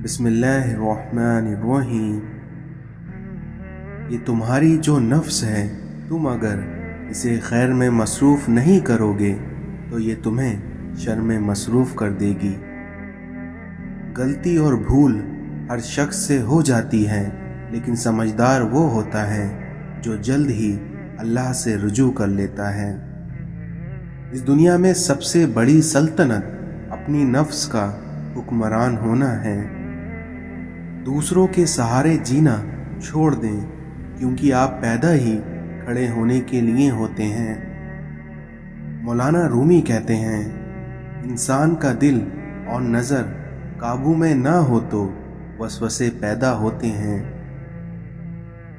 بسم اللہ الرحمن الرحیم۔ یہ تمہاری جو نفس ہے، تم اگر اسے خیر میں مصروف نہیں کرو گے تو یہ تمہیں شر میں مصروف کر دے گی۔ غلطی اور بھول ہر شخص سے ہو جاتی ہے، لیکن سمجھدار وہ ہوتا ہے جو جلد ہی اللہ سے رجوع کر لیتا ہے۔ اس دنیا میں سب سے بڑی سلطنت اپنی نفس کا حکمران ہونا ہے۔ دوسروں کے سہارے جینا چھوڑ دیں، کیونکہ آپ پیدا ہی کھڑے ہونے کے لیے ہوتے ہیں۔ مولانا رومی کہتے ہیں، انسان کا دل اور نظر قابو میں نہ ہو تو وسوسے پیدا ہوتے ہیں۔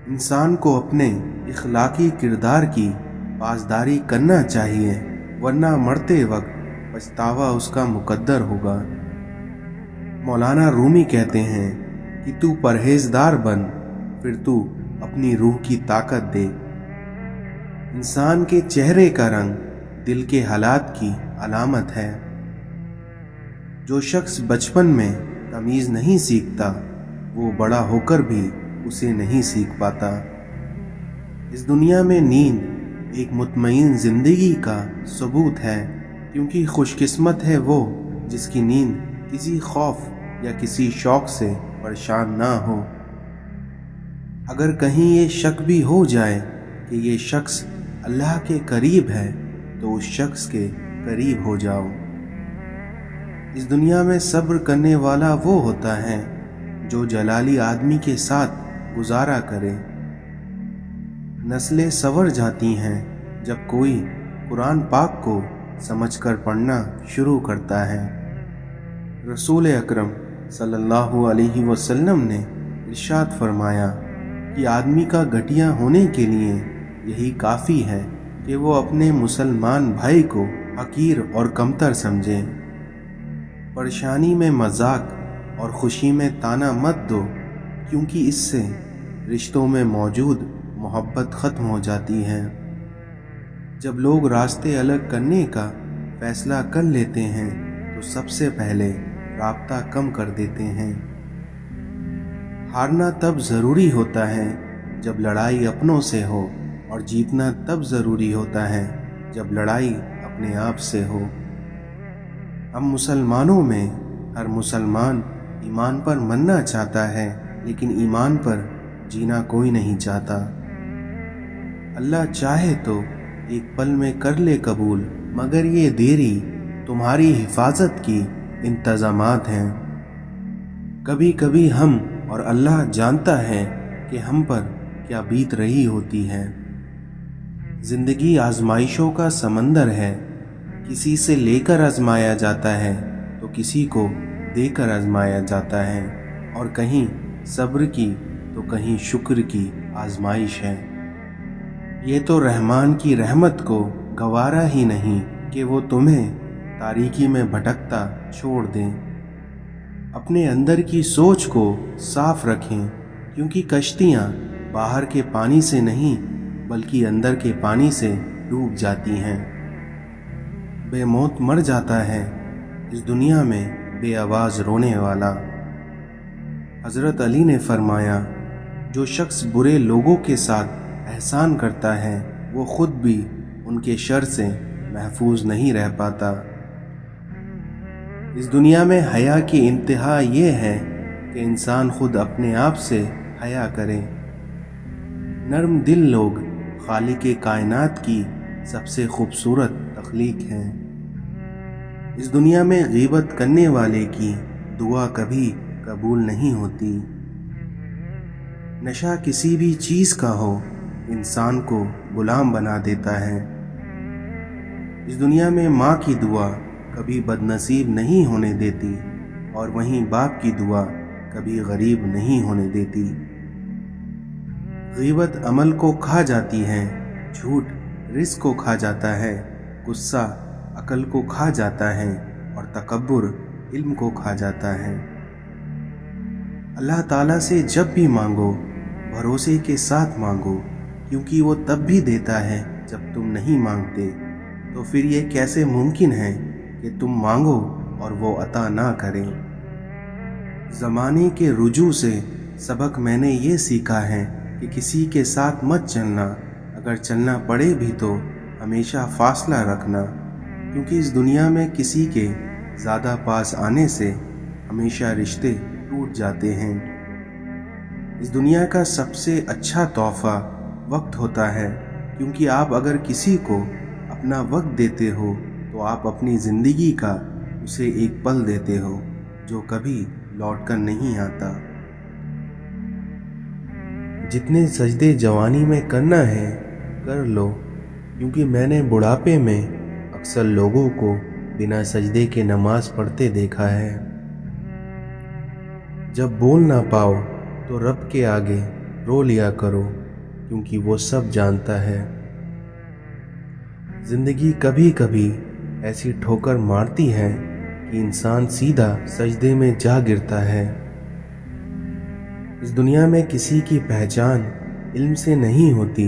انسان کو اپنے اخلاقی کردار کی پاسداری کرنا چاہیے، ورنہ مرتے وقت پچھتاوا اس کا مقدر ہوگا۔ مولانا رومی کہتے ہیں کہ تو پرہیزدار بن، پھر تو اپنی روح کی طاقت دے۔ انسان کے چہرے کا رنگ دل کے حالات کی علامت ہے۔ جو شخص بچپن میں تمیز نہیں سیکھتا، وہ بڑا ہو کر بھی اسے نہیں سیکھ پاتا۔ اس دنیا میں نیند ایک مطمئن زندگی کا ثبوت ہے، کیونکہ خوش قسمت ہے وہ جس کی نیند کسی خوف یا کسی شوق سے پریشان نہ ہو۔ اگر کہیں یہ شک بھی ہو جائے کہ یہ شخص اللہ کے قریب ہے تو اس شخص کے قریب ہو جاؤ۔ اس دنیا میں صبر کرنے والا وہ ہوتا ہے جو جلالی آدمی کے ساتھ گزارا کرے۔ نسلیں سنور جاتی ہیں جب کوئی قرآن پاک کو سمجھ کر پڑھنا شروع کرتا ہے۔ رسول اکرم صلی اللہ علیہ وسلم نے ارشاد فرمایا کہ آدمی کا گھٹیا ہونے کے لیے یہی کافی ہے کہ وہ اپنے مسلمان بھائی کو حقیر اور کمتر سمجھے۔ پریشانی میں مذاق اور خوشی میں طعنہ مت دو، کیونکہ اس سے رشتوں میں موجود محبت ختم ہو جاتی ہے۔ جب لوگ راستے الگ کرنے کا فیصلہ کر لیتے ہیں تو سب سے پہلے رابطہ کم کر دیتے ہیں۔ ہارنا تب ضروری ہوتا ہے جب لڑائی اپنوں سے ہو، اور جیتنا تب ضروری ہوتا ہے جب لڑائی اپنے آپ سے ہو۔ ہم مسلمانوں میں ہر مسلمان ایمان پر مرنا چاہتا ہے، لیکن ایمان پر جینا کوئی نہیں چاہتا۔ اللہ چاہے تو ایک پل میں کر لے قبول، مگر یہ دیری تمہاری حفاظت کی انتظامات ہیں۔ کبھی کبھی ہم اور اللہ جانتا ہے کہ ہم پر کیا بیت رہی ہوتی ہے۔ زندگی آزمائشوں کا سمندر ہے، کسی سے لے کر آزمایا جاتا ہے تو کسی کو دے کر آزمایا جاتا ہے، اور کہیں صبر کی تو کہیں شکر کی آزمائش ہے۔ یہ تو رحمان کی رحمت کو گوارا ہی نہیں کہ وہ تمہیں تاریکی میں بھٹکتا چھوڑ دیں۔ اپنے اندر کی سوچ کو صاف رکھیں، کیونکہ کشتیاں باہر کے پانی سے نہیں بلکہ اندر کے پانی سے ڈوب جاتی ہیں۔ بے موت مر جاتا ہے اس دنیا میں بے آواز رونے والا۔ حضرت علی نے فرمایا، جو شخص برے لوگوں کے ساتھ احسان کرتا ہے وہ خود بھی ان کے شر سے محفوظ نہیں رہ پاتا۔ اس دنیا میں حیا کی انتہا یہ ہے کہ انسان خود اپنے آپ سے حیا کرے۔ نرم دل لوگ خالق کائنات کی سب سے خوبصورت تخلیق ہیں۔ اس دنیا میں غیبت کرنے والے کی دعا کبھی قبول نہیں ہوتی۔ نشہ کسی بھی چیز کا ہو، انسان کو غلام بنا دیتا ہے۔ اس دنیا میں ماں کی دعا کبھی بد نصیب نہیں ہونے دیتی، اور وہیں باپ کی دعا کبھی غریب نہیں ہونے دیتی۔ غیبت عمل کو کھا جاتی ہے، جھوٹ رزق کو کھا جاتا ہے، غصہ عقل کو کھا جاتا ہے، اور تکبر علم کو کھا جاتا ہے۔ اللہ تعالیٰ سے جب بھی مانگو بھروسے کے ساتھ مانگو، کیونکہ وہ تب بھی دیتا ہے جب تم نہیں مانگتے۔ تو پھر یہ کیسے ممکن ہے کہ تم مانگو اور وہ عطا نہ کرے؟ ज़माने के रुजू से सबक मैंने ये सीखा है कि किसी के साथ मत चलना, अगर चलना पड़े भी तो हमेशा फासला रखना, क्योंकि इस दुनिया में किसी के ज़्यादा पास आने से हमेशा रिश्ते टूट जाते हैं। इस दुनिया का सबसे अच्छा तोहफा वक्त होता है, क्योंकि आप अगर किसी को अपना वक्त देते हो तो आप अपनी ज़िंदगी का उसे एक पल देते हो जो कभी लौट कर नहीं आता। जितने सजदे जवानी में करना है कर लो, क्योंकि मैंने बुढ़ापे में अक्सर लोगों को बिना सजदे के नमाज पढ़ते देखा है। जब बोल ना पाओ तो रब के आगे रो लिया करो, क्योंकि वो सब जानता है। जिंदगी कभी कभी ऐसी ठोकर मारती है कि इंसान सीधा सजदे में जा गिरता है। इस दुनिया में किसी की पहचान इल्म से नहीं होती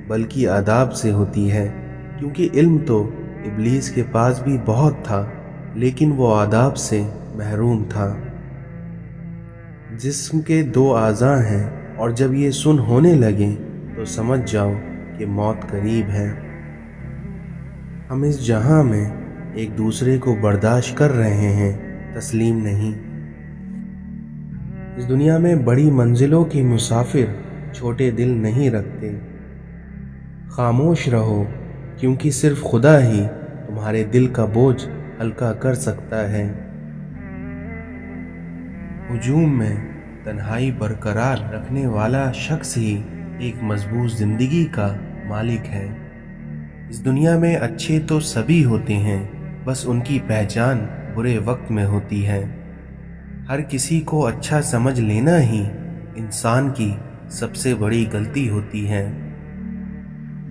बल्कि आदाब से होती है, क्योंकि इल्म तो इब्लीस के पास भी बहुत था, लेकिन वो आदाब से महरूम था। जिस्म के दो आज़ा हैं और जब ये सुन होने लगे तो समझ जाओ कि मौत करीब है। हम इस जहां में एक दूसरे को बर्दाश्त कर रहे हैं, तस्लीम नहीं। इस दुनिया में बड़ी मंजिलों के मुसाफिर छोटे दिल नहीं रखते। खामोश रहो, क्योंकि सिर्फ खुदा ही तुम्हारे दिल का बोझ हल्का कर सकता है। हुजूम में तन्हाई बरकरार रखने वाला शख्स ही एक मजबूत जिंदगी का मालिक है। इस दुनिया में अच्छे तो सभी होते हैं, बस उनकी पहचान बुरे वक्त में होती है। हर किसी को अच्छा समझ लेना ही इंसान की सबसे बड़ी गलती होती है।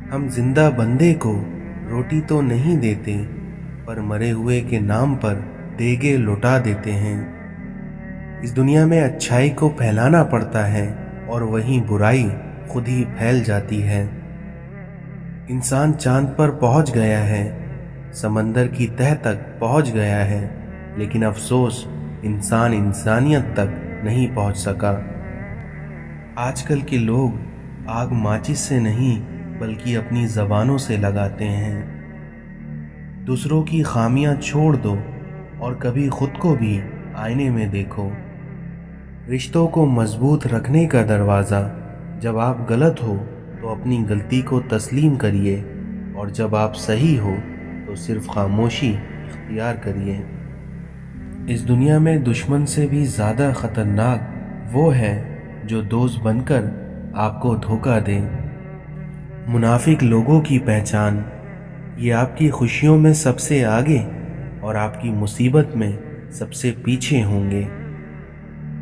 हम जिंदा बंदे को रोटी तो नहीं देते, पर मरे हुए के नाम पर देगे लुटा देते हैं। इस दुनिया में अच्छाई को फैलाना पड़ता है और वहीं बुराई खुद ही फैल जाती है। इंसान चांद पर पहुंच गया है, समंदर की तह तक पहुंच गया है, लेकिन अफसोस इंसान इंसानियत तक नहीं पहुंच सका। आजकल के लोग आग माचिस से नहीं बल्कि अपनी ज़बानों से लगाते हैं। दूसरों की खामियां छोड़ दो और कभी खुद को भी आईने में देखो। रिश्तों को मजबूत रखने का दरवाज़ा, जब आप गलत हो तो अपनी गलती को तस्लीम करिए, और जब आप सही हो तो सिर्फ खामोशी इख्तियार करिए। इस दुनिया में दुश्मन से भी ज़्यादा ख़तरनाक वो है जो दोस्त बनकर आपको धोखा दे। मुनाफिक लोगों की पहचान, ये आपकी खुशियों में सबसे आगे और आपकी मुसीबत में सबसे पीछे होंगे।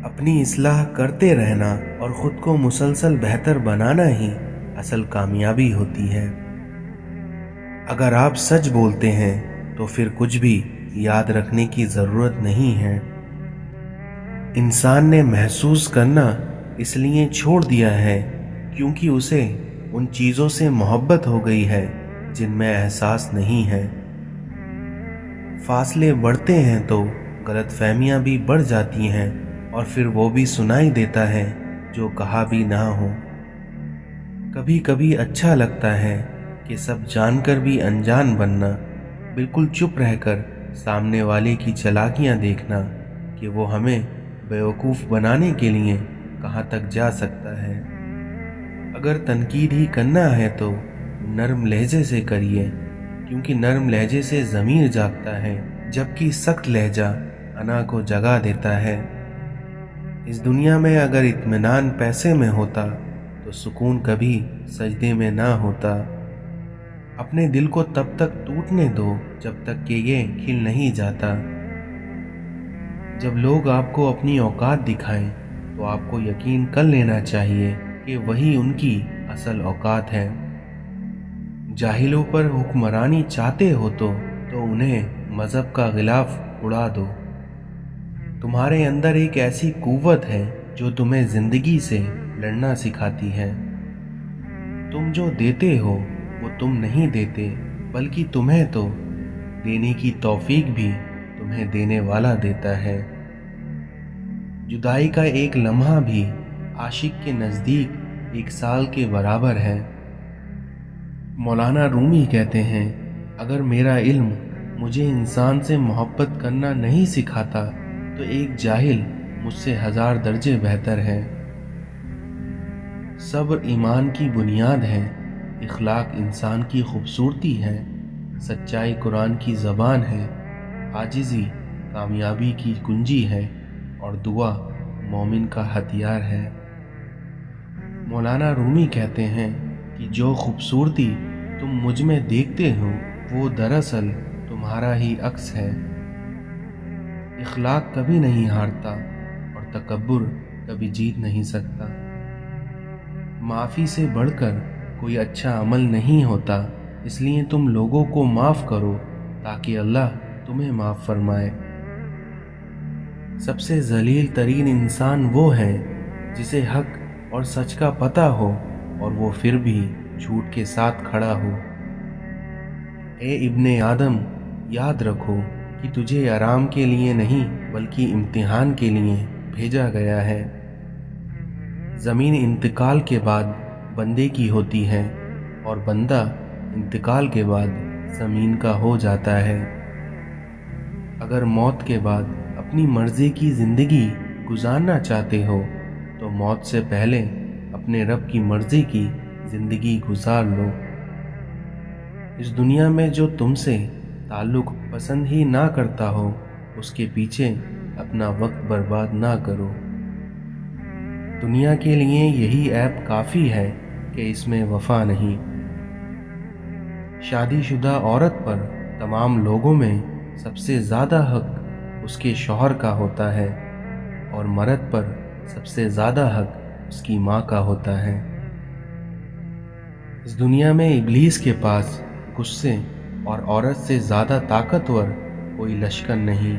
अपनी इस्लाह करते रहना और ख़ुद को मुसलसल बेहतर बनाना ही असल कामयाबी होती है। अगर आप सच बोलते हैं तो फिर कुछ भी याद रखने की ज़रूरत नहीं है। इंसान ने महसूस करना इसलिए छोड़ दिया है क्योंकि उसे उन चीज़ों से मोहब्बत हो गई है जिनमें एहसास नहीं है। फासले बढ़ते हैं तो गलतफहमियां भी बढ़ जाती हैं, और फिर वो भी सुनाई देता है जो कहा भी ना हो। कभी कभी अच्छा लगता है कि सब जानकर भी अनजान बनना, बिल्कुल चुप रहकर सामने वाले की चालाकियां देखना कि वो हमें बेवकूफ़ बनाने के लिए कहाँ तक जा सकता है। अगर तनकीद ही करना है तो नरम लहजे से करिए, क्योंकि नरम लहजे से ज़मीर जागता है, जबकि सख्त लहजा अना को जगा देता है। इस दुनिया में अगर इत्मीनान पैसे में होता तो सुकून कभी सजदे में ना होता। अपने दिल को तब तक टूटने दो जब तक कि ये खिल नहीं जाता। जब लोग आपको अपनी औकात दिखाएं तो आपको यकीन कर लेना चाहिए कि वही उनकी असल औकात है। जाहिलों पर हुक्मरानी चाहते हो तो उन्हें मज़हब का गिलाफ उड़ा दो। तुम्हारे अंदर एक ऐसी कुव्वत है जो तुम्हें ज़िंदगी से लड़ना सिखाती है। तुम जो देते हो वो तुम नहीं देते, बल्कि तुम्हें तो देने की तौफीक भी तुम्हें देने वाला देता है। जुदाई का एक लम्हा भी आशिक के नज़दीक 1 साल के बराबर है। मौलाना रूमी कहते हैं, अगर मेरा इल्म मुझे इंसान से मोहब्बत करना नहीं सिखाता तो एक जाहिल मुझसे 1000 दर्जे बेहतर है। सब्र ईमान की बुनियाद है, इखलाक इंसान की खूबसूरती है, सच्चाई कुरान की ज़बान है, आजिज़ी कामयाबी की कुंजी है और दुआ मोमिन का हथियार है। मौलाना रूमी कहते हैं कि जो खूबसूरती तुम मुझ में देखते हो वो दरअसल तुम्हारा ही अक्स है। इखलाक कभी नहीं हारता और तकब्बुर कभी जीत नहीं सकता। माफ़ी से बढ़कर कोई अच्छा अमल नहीं होता, इसलिए तुम लोगों को माफ़ करो ताकि अल्लाह तुम्हें माफ़ फरमाए। सबसे ज़लील तरीन इंसान वो है जिसे हक और सच का पता हो और वो फिर भी झूठ के साथ खड़ा हो। ए इब्ने आदम, याद रखो कि तुझे आराम के लिए नहीं बल्कि इम्तिहान के लिए भेजा गया है। ज़मीन इंतकाल के बाद बंदे की होती है और बंदा इंतकाल के बाद ज़मीन का हो जाता है। अगर मौत के बाद अपनी मर्ज़ी की ज़िंदगी गुजारना चाहते हो तो मौत से पहले अपने रब की मर्ज़ी की ज़िंदगी गुजार लो। इस दुनिया में जो तुमसे ताल्लुक़ पसंद ही ना करता हो उसके पीछे अपना वक्त बर्बाद ना करो। दुनिया के लिए यही ऐप काफ़ी है कि इसमें वफ़ा नहीं। शादीशुदा औरत पर तमाम लोगों में सबसे ज़्यादा हक उसके शौहर का होता है और मर्द पर सबसे ज़्यादा हक उसकी माँ का होता है। इस दुनिया में इब्लीस के पास गुस्से और औरत से ज़्यादा ताकतवर कोई लश्कर नहीं।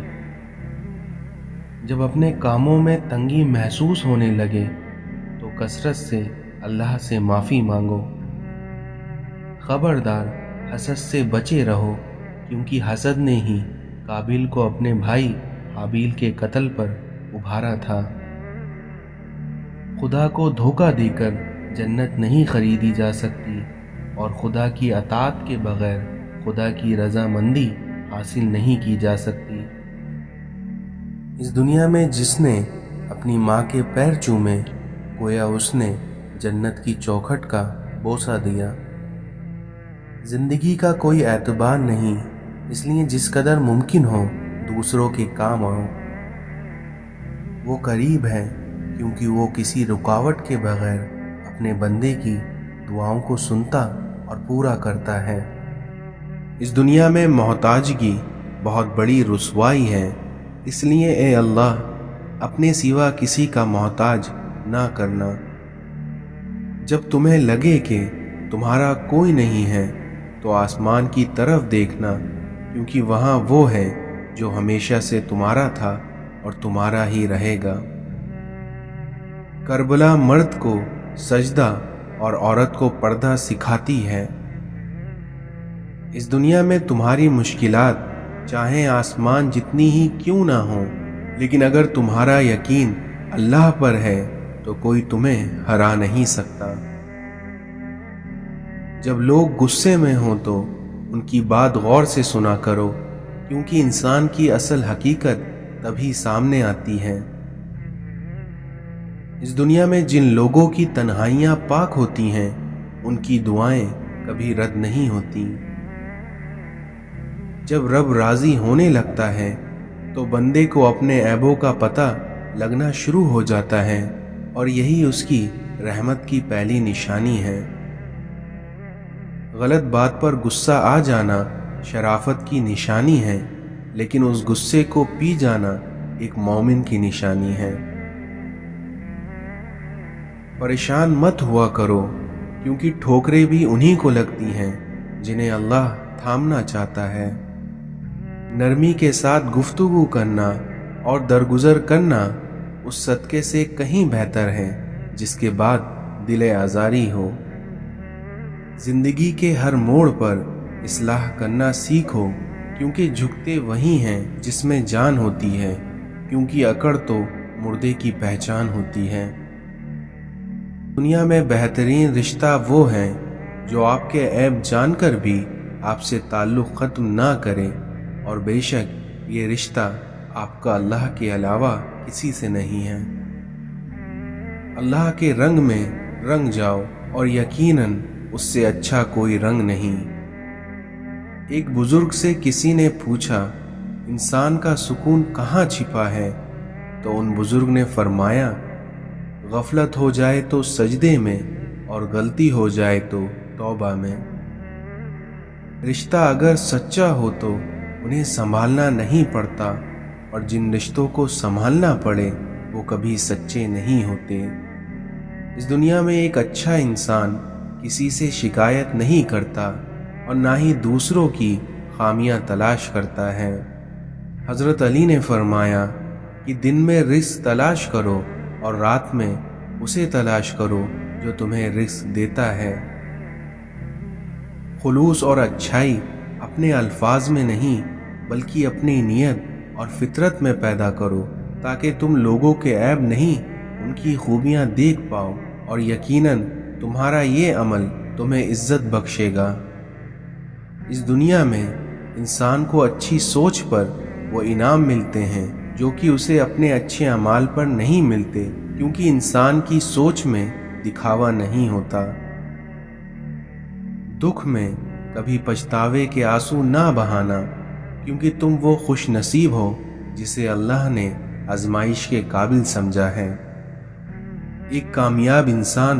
जब अपने कामों में तंगी महसूस होने लगे तो कसरत से अल्लाह से माफ़ी मांगो। खबरदार, हसद से बचे रहो, क्योंकि हसद ने ही काबिल को अपने भाई हाबिल के कत्ल पर उभारा था। खुदा को धोखा देकर जन्नत नहीं खरीदी जा सकती और खुदा की अताअत के बगैर खुदा की रज़ामंदी हासिल नहीं की जा सकती। इस दुनिया में जिसने अपनी माँ के पैर चूमे, गोया उसने जन्नत की चौखट का बोसा दिया। ज़िंदगी का कोई एतबार नहीं, इसलिए जिस कदर मुमकिन हो दूसरों के काम आओ। वो करीब है क्योंकि वो किसी रुकावट के बगैर अपने बंदे की दुआओं को सुनता और पूरा करता है। इस दुनिया में मोहताजगी बहुत बड़ी रुसवाई है, इसलिए ए अल्लाह अपने सिवा किसी का मोहताज ना करना। जब तुम्हें लगे कि तुम्हारा कोई नहीं है तो आसमान की तरफ देखना, क्योंकि वहाँ वो है जो हमेशा से तुम्हारा था और तुम्हारा ही रहेगा। करबला मर्द को सजदा और औरत को पर्दा सिखाती है। इस दुनिया में तुम्हारी मुश्किलात चाहे आसमान जितनी ही क्यों ना हो, लेकिन अगर तुम्हारा यकीन अल्लाह पर है तो कोई तुम्हें हरा नहीं सकता। जब लोग गुस्से में हों तो उनकी बात गौर से सुना करो, क्योंकि इंसान की असल हकीकत तभी सामने आती है। इस दुनिया में जिन लोगों की तन्हाइयाँ पाक होती हैं उनकी दुआएं कभी रद्द नहीं होती। जब रब राज़ी होने लगता है तो बंदे को अपने ऐबों का पता लगना शुरू हो जाता है और यही उसकी रहमत की पहली निशानी है। गलत बात पर गुस्सा आ जाना शराफत की निशानी है, लेकिन उस गुस्से को पी जाना एक मोमिन की निशानी है। परेशान मत हुआ करो, क्योंकि ठोकरें भी उन्हीं को लगती हैं जिन्हें अल्लाह थामना चाहता है। नरमी के साथ गुफ्तगू करना और दरगुजर करना उस सदक़े से कहीं बेहतर है जिसके बाद दिल आज़ारी हो। ज़िंदगी के हर मोड़ पर इस्लाह करना सीखो, क्योंकि झुकते वही हैं जिसमें जान होती है, क्योंकि अकड़ तो मुर्दे की पहचान होती है। दुनिया में बेहतरीन रिश्ता वो है जो आपके ऐब जानकर भी आपसे ताल्लुक़ ख़त्म ना करे, और बेशक ये रिश्ता आपका अल्लाह के अलावा किसी से नहीं है। अल्लाह के रंग में रंग जाओ और यकीनन उससे अच्छा कोई रंग नहीं। एक बुजुर्ग से किसी ने पूछा, इंसान का सुकून कहाँ छिपा है? तो उन बुजुर्ग ने फरमाया, गफलत हो जाए तो सजदे में और गलती हो जाए तो तौबा में। रिश्ता अगर सच्चा हो तो उन्हें संभालना नहीं पड़ता, और जिन रिश्तों को संभालना पड़े वो कभी सच्चे नहीं होते। इस दुनिया में एक अच्छा इंसान किसी से शिकायत नहीं करता और ना ही दूसरों की खामियां तलाश करता है। हज़रत अली ने फरमाया कि दिन में रिज़्क़ तलाश करो और रात में उसे तलाश करो जो तुम्हें रिज़्क़ देता है। खुलूस और अच्छाई अपने अल्फाज में नहीं बल्कि अपनी नीयत और फितरत में पैदा करो, ताकि तुम लोगों के ऐब नहीं उनकी खूबियां देख पाओ, और यकीनन तुम्हारा ये अमल तुम्हें इज्जत बख्शेगा। इस दुनिया में इंसान को अच्छी सोच पर वो इनाम मिलते हैं जो कि उसे अपने अच्छे अमाल पर नहीं मिलते, क्योंकि इंसान की सोच में दिखावा नहीं होता। दुख में कभी पछतावे के आंसू ना बहाना, क्योंकि तुम वो खुश नसीब हो जिसे अल्लाह ने आजमाइश के काबिल समझा है। एक कामयाब इंसान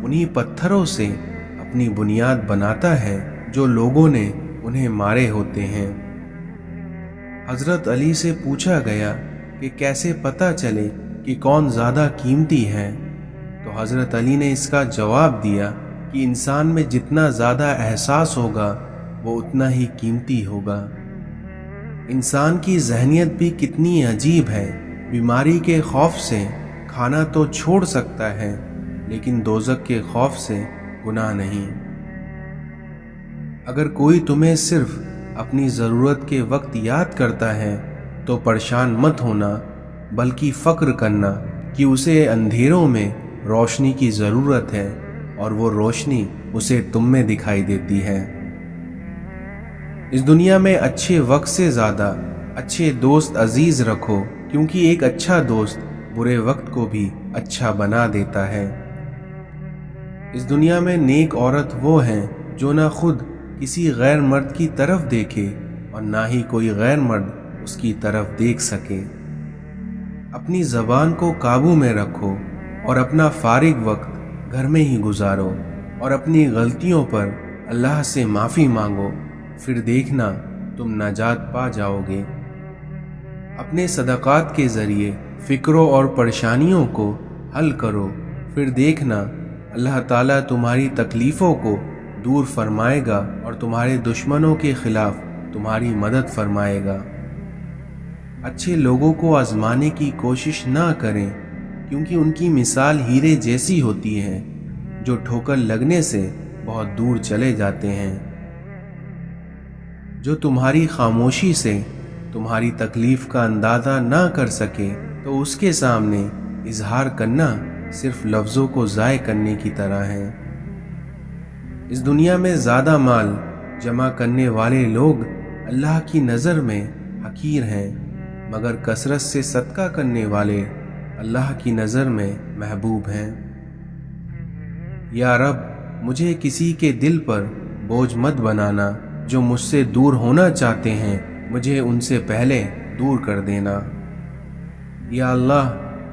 उन्हीं पत्थरों से अपनी बुनियाद बनाता है जो लोगों ने उन्हें मारे होते हैं। हज़रत अली से पूछा गया कि कैसे पता चले कि कौन ज़्यादा कीमती है, तो हज़रत अली ने इसका जवाब दिया कि इंसान में जितना ज़्यादा एहसास होगा वो उतना ही कीमती होगा। इंसान की जहनियत भी कितनी अजीब है। बीमारी के खौफ से खाना तो छोड़ सकता है, लेकिन दोज़ख के खौफ से गुनाह नहीं। अगर कोई तुम्हें सिर्फ अपनी ज़रूरत के वक्त याद करता है तो परेशान मत होना, बल्कि फ़क्र करना कि उसे अंधेरों में रोशनी की ज़रूरत है और वो रोशनी उसे तुम में दिखाई देती है। इस दुनिया में अच्छे वक्त से ज़्यादा अच्छे दोस्त अजीज़ रखो, क्योंकि एक अच्छा दोस्त बुरे वक्त को भी अच्छा बना देता है। इस दुनिया में नेक औरत वो है जो ना खुद किसी गैर मर्द की तरफ देखे और ना ही कोई गैर मर्द उसकी तरफ देख सके। अपनी ज़बान को काबू में रखो और अपना फारिग वक्त घर में ही गुजारो, और अपनी गलतियों पर अल्लाह से माफ़ी मांगो, फिर देखना तुम नजात पा जाओगे। अपने सदक़ात के ज़रिए फ़िक्रों और परेशानियों को हल करो, फिर देखना अल्लाह ताला तुम्हारी तकलीफ़ों को दूर फरमाएगा और तुम्हारे दुश्मनों के ख़िलाफ़ तुम्हारी मदद फरमाएगा। अच्छे लोगों को आज़माने की कोशिश ना करें, क्योंकि उनकी मिसाल हीरे जैसी होती है जो ठोकर लगने से बहुत दूर चले जाते हैं। जो तुम्हारी खामोशी से तुम्हारी तकलीफ़ का अंदाज़ा ना कर सके तो उसके सामने इजहार करना सिर्फ लफ्ज़ों को ज़ाय करने की तरह है। इस दुनिया में ज़्यादा माल जमा करने वाले लोग अल्लाह की नज़र में हकीर हैं, मगर कसरत से सदका करने वाले अल्लाह की नज़र में महबूब हैं। या रब, मुझे किसी के दिल पर बोझ मत बनाना। जो मुझसे दूर होना चाहते हैं मुझे उनसे पहले दूर कर देना। या अल्लाह,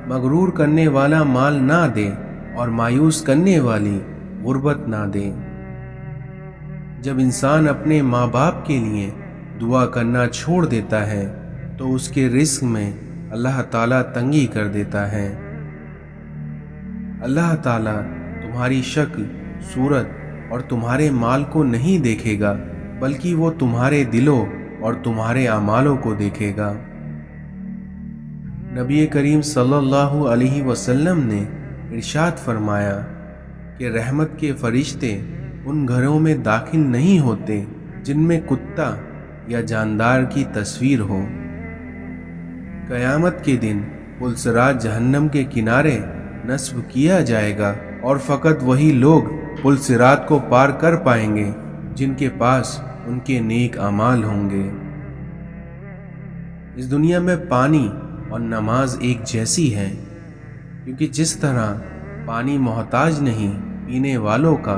मगरूर करने वाला माल ना दे और मायूस करने वाली गुर्बत ना दे। जब इंसान अपने माँ बाप के लिए दुआ करना छोड़ देता है तो उसके रिस्क में अल्लाह ताला तंगी कर देता है। अल्लाह ताला तुम्हारी शक्ल, सूरत और तुम्हारे माल को नहीं देखेगा, बल्कि वो तुम्हारे दिलों और तुम्हारे अमालों को देखेगा। नबी करीम सल्लल्लाहु अलैहि वसल्लम ने इरशाद फरमाया कि रहमत के फरिश्ते उन घरों में दाखिल नहीं होते जिनमें कुत्ता या जानदार की तस्वीर हो। क़यामत के दिन पुलसिरात जहन्नम के किनारे नस्ब किया जाएगा और फकत वही लोग पुलसिरात को पार कर पाएंगे जिनके पास उनके नेक अमाल होंगे। इस दुनिया में पानी और नमाज एक जैसी है, क्योंकि जिस तरह पानी मोहताज नहीं पीने वालों का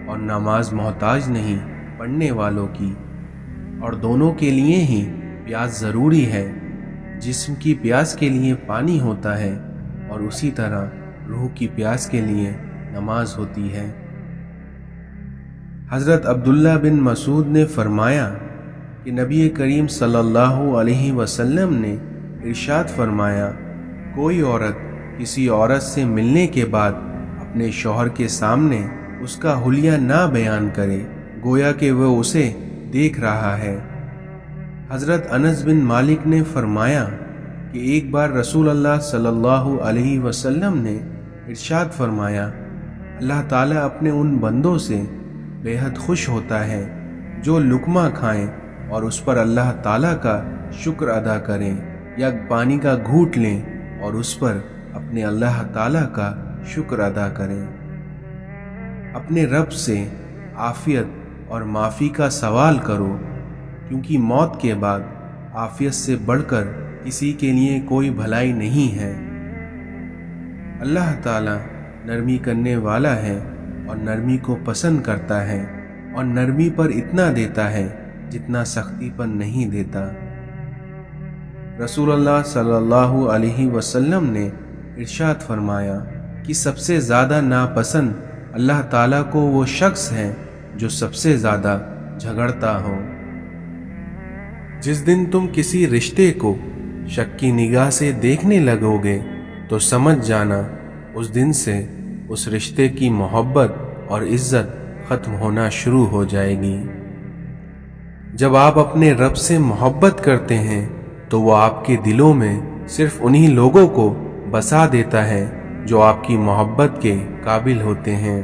और नमाज मोहताज नहीं पढ़ने वालों की, और दोनों के लिए ही प्यास ज़रूरी है। जिस्म की प्यास के लिए पानी होता है और उसी तरह रूह की प्यास के लिए नमाज होती है। हज़रत अब्दुल्ला बिन मसूद ने फरमाया कि नबी करीम सल्लल्लाहु अलैहि वसल्लम ने इरशाद फरमाया, कोई औरत किसी औरत से मिलने के बाद अपने शौहर के सामने उसका हुलिया ना बयान करे, गोया कि वह उसे देख रहा है। हज़रत अनस बिन मालिक ने फरमाया कि एक बार रसूल अल्लाह सल्लल्लाहु अलैहि वसल्लम ने इरशाद फरमाया, अल्लाह ताला अपने उन बंदों से बेहद खुश होता है जो लुकमा खाएं और उस पर अल्लाह ताला का शुक्र अदा करें, या पानी का घूंट लें और उस पर अपने अल्लाह ताला का शुक्र अदा करें। अपने रब से आफियत और माफ़ी का सवाल करो, क्योंकि मौत के बाद आफियत से बढ़कर किसी के लिए कोई भलाई नहीं है। अल्लाह ताला नरमी करने वाला है और नरमी को पसंद करता है, और नरमी पर इतना देता है जितना सख्ती पर नहीं देता। रसूलुल्लाह सल्लल्लाहु अलैहि वसल्लम ने इरशाद फरमाया कि सबसे ज़्यादा नापसंद अल्लाह ताला को वो शख्स है जो सबसे ज़्यादा झगड़ता हो। जिस दिन तुम किसी रिश्ते को शक की निगाह से देखने लगोगे तो समझ जाना उस दिन से उस रिश्ते की मोहब्बत और इज्जत ख़त्म होना शुरू हो जाएगी। जब आप अपने रब से मोहब्बत करते हैं तो वो आपके दिलों में सिर्फ उन्हीं लोगों को बसा देता है जो आपकी मोहब्बत के काबिल होते हैं।